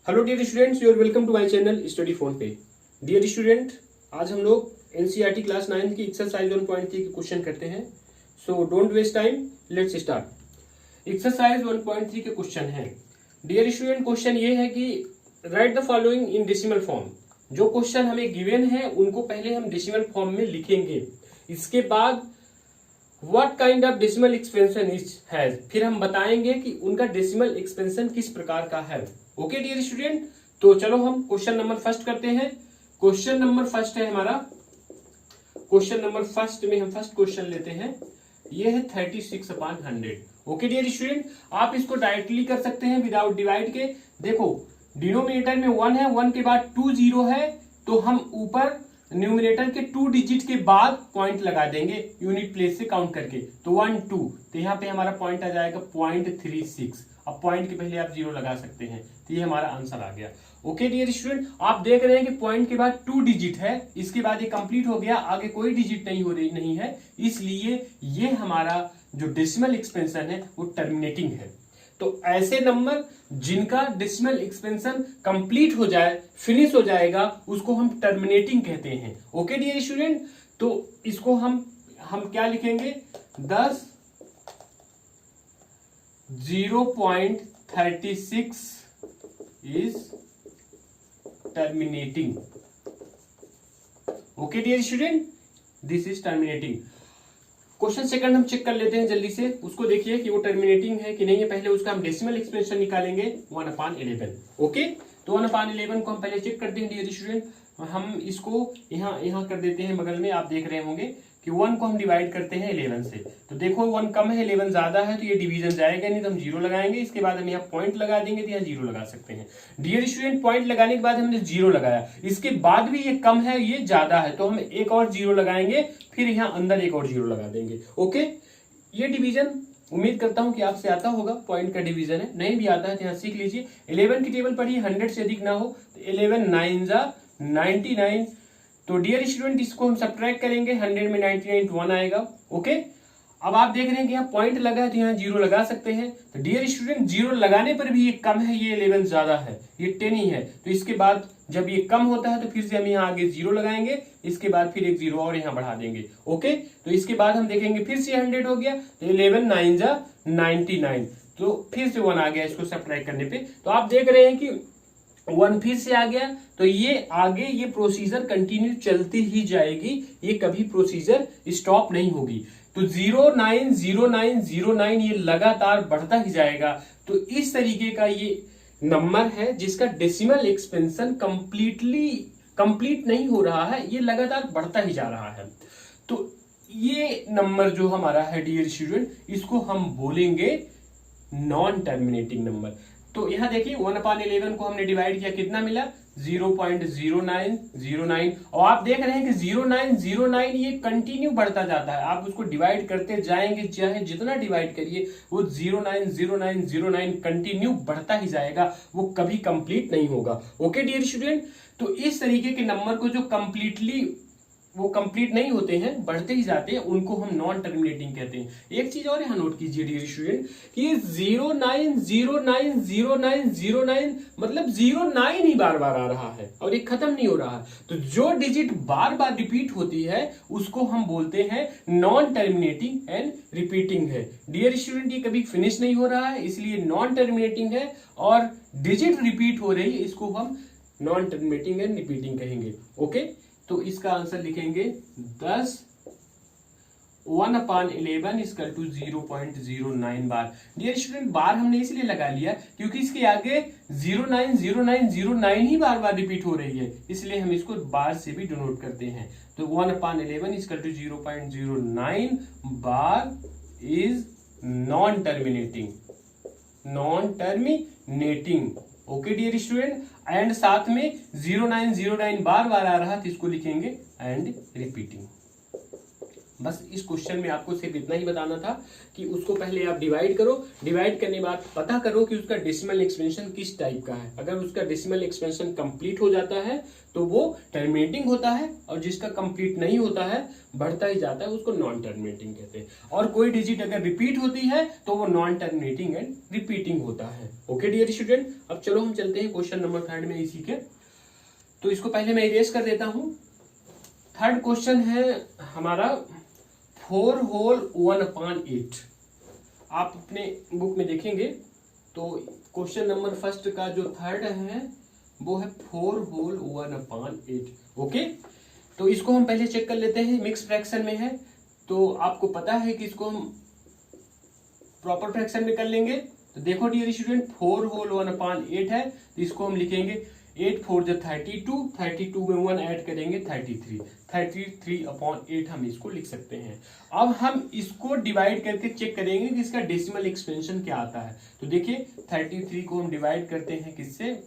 Hello dear students, you are welcome to my channel study phone पे। Dear student, आज हम लोग NCERT class 9 की एक्सरसाइज 1.3 के क्वेश्चन करते हैं। So don't waste time, let's start. Exercise 1.3 के क्वेश्चन है। डियर स्टूडेंट, क्वेश्चन ये है कि right the following in decimal form. जो क्वेश्चन हमें गिवन है उनको पहले हम डेसिमल फॉर्म में लिखेंगे, इसके बाद what kind of decimal expansion is has, फिर हम बताएंगे कि उनका डेसिमल एक्सपेंशन किस प्रकार का है। ओके डियर स्टूडेंट, तो चलो हम क्वेश्चन नंबर फर्स्ट करते हैं। क्वेश्चन नंबर फर्स्ट है हमारा, क्वेश्चन नंबर फर्स्ट में हम फर्स्ट क्वेश्चन लेते हैं। ये है 36/100। ओके डियर स्टूडेंट, आप इसको डायरेक्टली कर सकते हैं विदाउट डिवाइड के। देखो डिनोमिनेटर में 1 है, 1 के बाद 2 0 है, तो हम ऊपर न्यूमिनेटर के 2 डिजिट के बाद पॉइंट लगा देंगे यूनिट प्लेस से काउंट करके। तो 1 2, तो यहाँ पे हमारा पॉइंट आ जाएगा 0.36। अब पॉइंट के पहले आप 0 लगा सकते हैं, तो ये हमारा आंसर आ गया। ओके डियर स्टूडेंट, आप देख रहे हैं कि पॉइंट के बाद 2 डिजिट है, इसके बाद ये कंप्लीट हो गया, आगे कोई डिजिट नहीं है, इसलिए ये हमारा जो डेसिमल एक्सपेंशन है वो टर्मिनेटिंग है। तो ऐसे नंबर जिनका डेसिमल एक्सपेंशन कंप्लीट हो जाए, फिनिश हो जाएगा, उसको हम टर्मिनेटिंग कहते हैं। ओके डियर स्टूडेंट, तो इसको हम क्या लिखेंगे, 10 0.36 is terminating. Okay dear student, this is terminating. Question second हम चेक कर लेते हैं जल्दी से, उसको देखिए कि वो टर्मिनेटिंग है कि नहीं है। पहले उसका हम डेसिमल एक्सपेंशन निकालेंगे 1/11। ओके, तो 1/11 को हम पहले चेक करते हैं डियर स्टूडेंट। हम इसको यहाँ कर देते हैं बगल में। आप देख रहे होंगे कि 1 को हम डिवाइड करते हैं 11 से, तो देखो 1 कम है 11 ज्यादा है, तो ये डिवीजन जाएगा नहीं, तो हम 0 लगाएंगे। इसके बाद हम यहाँ पॉइंट लगा देंगे, तो यहाँ 0 लगा सकते हैं। डियर स्टूडेंट, पॉइंट लगाने के बाद हमने 0 लगाया, इसके बाद भी ये कम है ये ज्यादा है, तो हम एक और 0 लगाएंगे, फिर यहाँ अंदर एक और 0 लगा देंगे। ओके, ये डिवीजन उम्मीद करता हूं कि आपसे आता होगा, पॉइंट का डिवीजन है। नहीं भी आता है तो यहाँ सीख लीजिए। 11 की टेबल पढ़िए, 100 से अधिक ना हो, तो 11 9 99। तो डियर स्टूडेंट, इसको हम सब्ट्रैक्ट करेंगे, 100 में 99 तो 1 आएगा। ओके, अब आप देख रहे हैं कि यहाँ पॉइंट लगा है, तो यहाँ 0 लगा सकते हैं। तो डियर स्टूडेंट, 0 लगाने पर भी ये कम है, ये 11 ज्यादा है, ये 10 ही है, तो इसके बाद जब ये कम होता है तो फिर से हम यहाँ आगे 0 लगाएंगे, इसके बाद फिर एक 0 और यहाँ बढ़ा देंगे। ओके, तो इसके बाद हम देखेंगे फिर से 100 हो गया, तो 11 9 99, तो फिर से 1 आ गया इसको सब्ट्रैक्ट करने पे। तो आप देख रहे हैं कि 1 फिर से आ गया, तो ये आगे ये प्रोसीजर कंटिन्यू चलती ही जाएगी, ये कभी प्रोसीजर स्टॉप नहीं होगी। तो 090909 ये लगातार बढ़ता ही जाएगा। तो इस तरीके का ये नंबर है जिसका डेसिमल एक्सपेंशन कंप्लीट नहीं हो रहा है, ये लगातार बढ़ता ही जा रहा है। तो ये नंबर जो हमारा है डियर स्टूडेंट, इसको हम बोलेंगे नॉन टर्मिनेटिंग नंबर। तो यहां देखिए 1/11 को हमने डिवाइड किया, कितना मिला 0.0909, और आप देख रहे हैं कि 0909 ये कंटिन्यू बढ़ता जाता है। आप उसको डिवाइड करते जाएंगे, चाहे जितना डिवाइड करिए, वो 090909 कंटिन्यू बढ़ता ही जाएगा, वो कभी कंप्लीट नहीं होगा। ओके डियर स्टूडेंट, तो इस तरीके के नंबर को जो कंप्लीट नहीं होते हैं, बढ़ते ही जाते हैं, उनको हम नॉन टर्मिनेटिंग कहते हैं। एक चीज और यहाँ नोट कीजिए डियर स्टूडेंट, कि 09090909 मतलब 09 ही बार बार आ रहा है और ये खत्म नहीं हो रहा है। तो जो डिजिट बार बार रिपीट होती है उसको हम बोलते हैं नॉन टर्मिनेटिंग एंड रिपीटिंग है। डियर स्टूडेंट, ये कभी फिनिश नहीं हो रहा है, इसलिए नॉन टर्मिनेटिंग है, और डिजिट रिपीट हो रही है, इसको हम नॉन टर्मिनेटिंग एंड रिपीटिंग कहेंगे। ओके, तो इसका आंसर लिखेंगे 10 1/11 equal to 0.09 bar. Dear student, bar हमने इसलिए लगा लिया क्योंकि इसके आगे 090909 ही बार बार रिपीट हो रही है, इसलिए हम इसको बार से भी डिनोट करते हैं। तो 1/11 equal to 0.09 bar is non terminating. Okay dear student, and साथ में 0909 बार बार आ रहा, तो इसको लिखेंगे एंड रिपीटिंग। बस इस क्वेश्चन में आपको सिर्फ इतना ही बताना था कि उसको पहले आप डिवाइड करो, डिवाइड करने के बाद पता करो कि उसका डेसिमल एक्सपेंशन किस टाइप का है। अगर उसका डेसिमल एक्सपेंशन कंप्लीट हो जाता है तो वो टर्मिनेटिंग होता है, और जिसका कंप्लीट नहीं होता है, बढ़ता ही जाता है, उसको नॉन टर्मिनेटिंग कहते हैं। और कोई डिजिट अगर रिपीट होती है तो वो नॉन टर्मिनेटिंग एंड रिपीटिंग होता है। ओके डियर स्टूडेंट, अब चलो हम चलते हैं क्वेश्चन नंबर 3 में इसी के। तो इसको पहले मैं इरेज कर देता हूं। थर्ड क्वेश्चन है हमारा 4 होल 1/8। आप अपने बुक में देखेंगे तो क्वेश्चन नंबर फर्स्ट का जो थर्ड है वो है 4 होल 1/8। ओके, तो इसको हम पहले चेक कर लेते हैं। मिक्स फ्रैक्शन में है तो आपको पता है कि इसको हम प्रॉपर फ्रैक्शन में कर लेंगे। तो देखो डियर स्टूडेंट, 4 होल 1/8 है तो इसको हम लिखेंगे 8 4 जो 32, 32 में 1 ऐड करेंगे 33/8 हम इसको लिख सकते हैं। अब हम इसको डिवाइड करके चेक करेंगे कि इसका डेसिमल एक्सपेंशन क्या आता है। तो देखिए 33 को हम डिवाइड करते हैं किससे,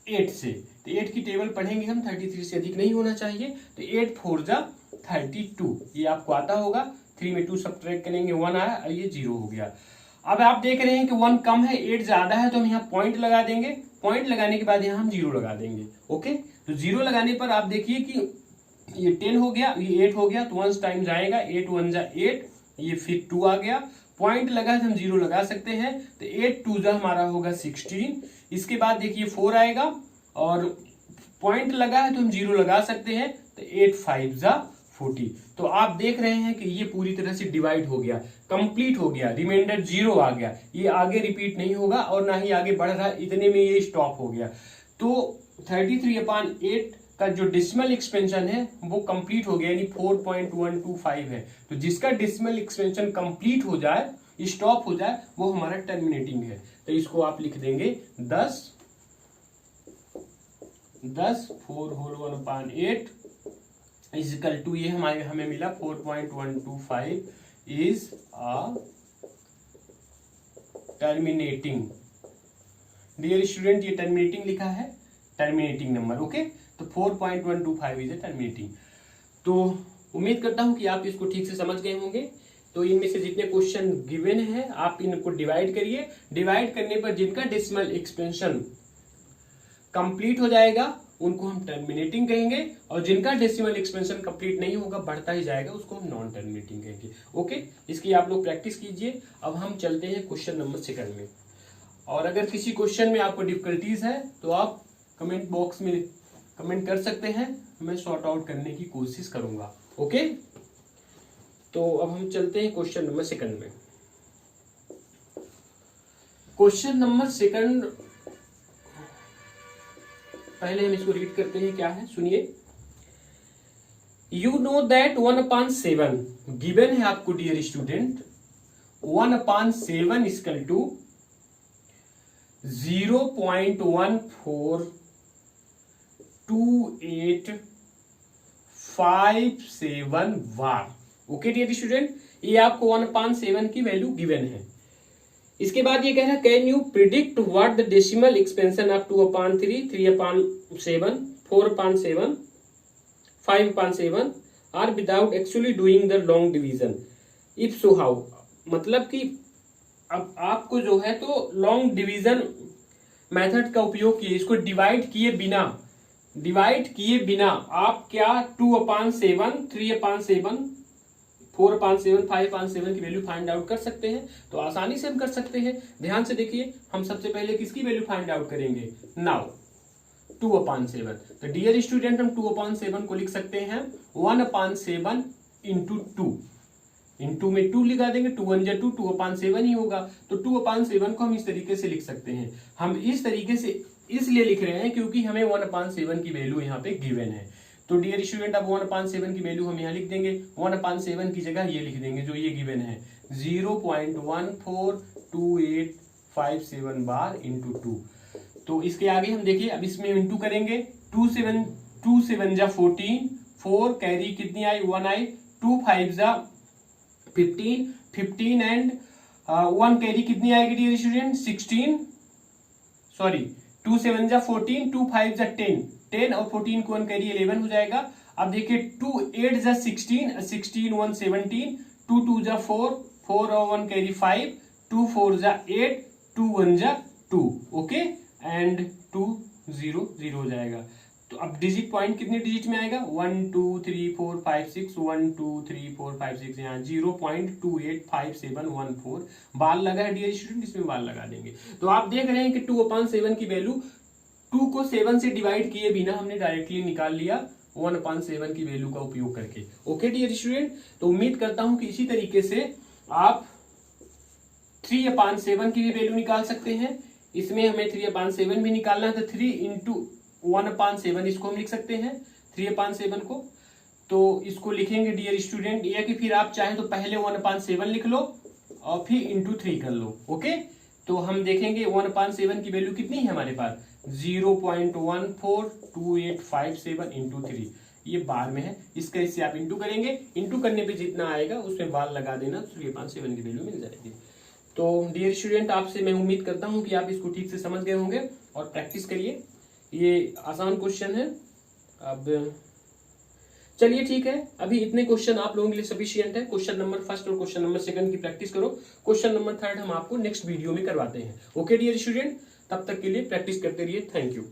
8 से। तो 8 की टेबल पढ़ेंगे हम, 33 से अधिक नहीं होना चाहिए। तो 8 4 जा 32, ये आपको आता होगा। 3 में 2 सब्ट्रैक्ट करेंगे 1 आया और ये 0 हो गया। अब आप देख रहे हैं कि 1 कम है 8 ज्यादा है, तो हम यहाँ पॉइंट लगा देंगे। पॉइंट लगाने के बाद यहाँ हम 0 लगा देंगे। ओके, तो 0 लगाने पर आप देखिए कि ये 10 हो गया, ये 8 हो गया, तो 1 टाइम्स आएगा, 8 1 जा 8, ये फिर 2 आ गया। पॉइंट लगा तो हम 0 लगा सकते हैं, तो 8 2 जा हमारा होगा 16। इसके बाद देखिए 4 आएगा और पॉइंट लगा है तो हम 0 लगा सकते हैं, तो 8 5 जा 40। तो आप देख रहे हैं कि ये पूरी तरह से डिवाइड हो गया, कंप्लीट हो गया, रिमाइंडर 0 आ गया। ये आगे रिपीट नहीं होगा और ना ही आगे बढ़ रहा, इतने में ये स्टॉप हो गया। तो 33/8 का जो डेसिमल एक्सपेंशन है वो कंप्लीट हो गया, यानी 4.125 है। तो जिसका डेसिमल एक्सपेंशन कंप्लीट हो जाए, स्टॉप हो जाए, वो हमारा टर्मिनेटिंग है। तो इसको आप लिख देंगे 10 4 होल 1/8 इजिकल टू, ये हमें मिला 4.125 is a terminating. Dear student, ये टर्मिनेटिंग लिखा है, टर्मिनेटिंग नंबर। ओके, तो 4.125 इज अ टर्मिनेटिंग। तो उम्मीद करता हूं कि आप इसको ठीक से समझ गए होंगे। तो इनमें से जितने क्वेश्चन गिवन हैं आप इनको डिवाइड करिए। डिवाइड करने पर जिनका डेसिमल एक्सपेंशन कंप्लीट हो जाएगा उनको हम टर्मिनेटिंग कहेंगे, और जिनका डेसिमल एक्सपेंशन कंप्लीट नहीं होगा, बढ़ता ही जाएगा, उसको हम नॉन टर्मिनेटिंग कहेंगे। ओके, इसकी आप लोग प्रैक्टिस कीजिए। अब हम चलते हैं क्वेश्चन नंबर 2 में। और अगर किसी क्वेश्चन में आपको डिफिकल्टीज है तो आप कमेंट बॉक्स में कमेंट कर सकते हैं, मैं सॉर्ट आउट करने की कोशिश करूंगा। ओके, तो अब हम चलते हैं क्वेश्चन नंबर 2 में। क्वेश्चन नंबर 2 पहले हम इसको रीड करते हैं, क्या है सुनिए। यू नो दैट 1/7 गिवन है आपको dear student, 1/7 equal to 0.142857 bar. Okay dear student, ये आपको 1/7 की वैल्यू गिवन है। इसके बाद ये कह रहा है can you predict what the decimal expansion of 2/3, 3/7, 4/7, 5/7 are without actually doing the long division, if so how. मतलब कि अब आपको जो है तो लॉन्ग डिवीजन मेथड का उपयोग किए, इसको डिवाइड किए बिना आप क्या 2/7, 3/7, 4/7, 5/7 की वैल्यू फाइंड आउट कर सकते हैं। तो आसानी से हम कर सकते हैं। ध्यान से देखिए, हम सबसे पहले किसकी वैल्यू फाइंड आउट करेंगे, नाउ 2/7। तो डियर स्टूडेंट, हम 2/7 को लिख सकते हैं 1/7 इंटू 2, इंटू में 2 लिखा देंगे, 2 1 2, 2/7 ही होगा। तो 2/7 को हम इस तरीके से लिख सकते हैं। हम इस तरीके से इसलिए लिख रहे हैं क्योंकि हमें 1/7 की वैल्यू यहाँ पे गिवन है। तो डियर स्टूडेंट, अब 1/7 की वैल्यू हम यहाँ लिख देंगे, 1/7 की जगह ये लिख देंगे जो ये गिवन है 0.142857 बार इंटू 2। तो इसके आगे हम देखिए, अब इसमें इंटू करेंगे, 2 7 जा 14, 4 कैरी कितनी आई 1 आई, 2 5 जा 15, 15 एंड 1 कैरी कितनी आएगी डियर स्टूडेंट 16, सॉरी 2 7 जा 14, 2 5 जा 10, 10 और 14 को 1 कैरी 11 हो जाएगा। अब देखिए 2 8 जा 16, 16 1 17, 2 2 जा 4, 4 और 1 कैरी 5, 2 4 जा 8, 2 1 जा 2, ओके, एंड 2 0 0 हो जाएगा। तो अब डिजिट पॉइंट कितने डिजिट में आएगा, 1 2 3 4 5 6, 1 2 3 4 5 6, यहाँ 0.285714 बाल लगा है डियर स्टूडेंट, इसमें बाल लगा देंगे। तो आप देख रहे हैं कि 2/7 की वैल्यू 2 को 7 से डिवाइड किए बिना हमने डायरेक्टली निकाल लिया 1/7 की वैल्यू का उपयोग करके। ओके डियर स्टूडेंट, तो उम्मीद करता हूं कि इसी तरीके से आप 3/7 की भी वैल्यू निकाल सकते हैं। इसमें हमें 3/7 भी निकालना है, तो 3 इंटू 1/7 इसको हम लिख सकते हैं 3/7 को। तो इसको लिखेंगे डियर स्टूडेंट, या कि फिर आप चाहें तो पहले 1/7 लिख लो और फिर इंटू 3 कर लो। ओके, तो हम देखेंगे 1/7 की वैल्यू कितनी है हमारे पास, 0.142857 इंटू 3, ये बार में है, इसका इससे आप इंटू करेंगे, इंटू करने पे जितना आएगा उसमें बार लगा देना, 3/7 की वैल्यू मिल जाएगी। तो डियर स्टूडेंट, आपसे मैं उम्मीद करता हूं कि आप इसको ठीक से समझ गए होंगे और प्रैक्टिस करिए, ये आसान क्वेश्चन है। अब चलिए ठीक है, अभी इतने क्वेश्चन आप लोगों के लिए सफिशिएंट है। क्वेश्चन नंबर 1 और क्वेश्चन नंबर 2 की प्रैक्टिस करो, क्वेश्चन नंबर 3 हम आपको नेक्स्ट वीडियो में करवाते हैं। ओके डियर स्टूडेंट, तब तक के लिए प्रैक्टिस करते रहिए। Thank you.